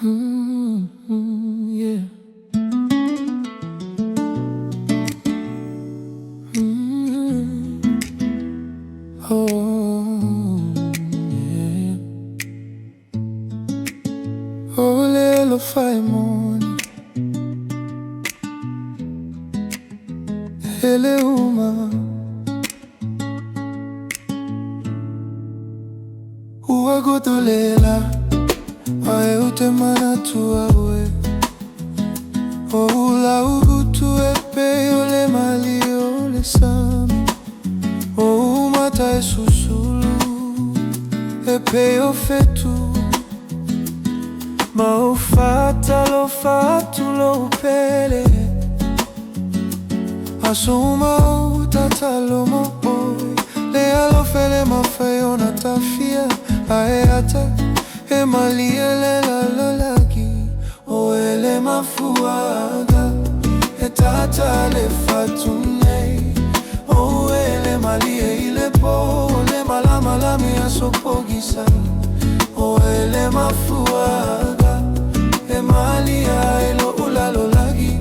Yeah. Oh, yeah. Oh, lelo fai moni ele uma ua godolela ae utemana tua ue o ula ugutu e pe ole mali ole sami o umata e susulu e pe o fetu ma o fata lo fatu lo pele asuma o tatalo mo oi le alo fele ma fai ona tafia ae ata e mali ele la lolaki o ele mafuaga e tata le fatu nei o ele mali e ile po le malama la mia sopogisa o ele mafuaga e mali e lo ula lo lagi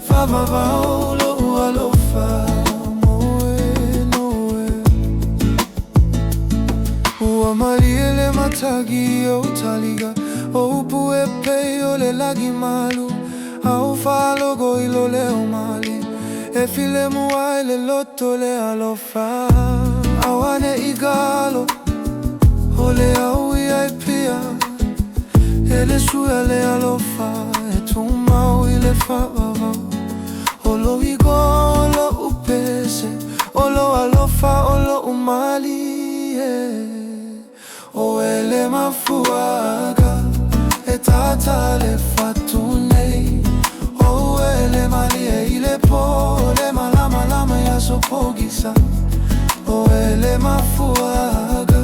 fa va va o lo ua lo fa ua mali ele matagi o taliga o upu e pe o le lagi malu au fa logo ilo le o mali e file mua le loto le alofa awane igalo o le au ia e pia e le sua le alofa e tu mau i le fa vavau o lo igolo upese o lo alofa o lo umali o ele mafuaga e tata le fatu nei o ele mali e ile po le malama lama ya sopogisa o ele mafuaga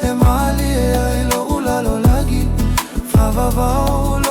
e mali e ilo ula lo lagi fa va va o lo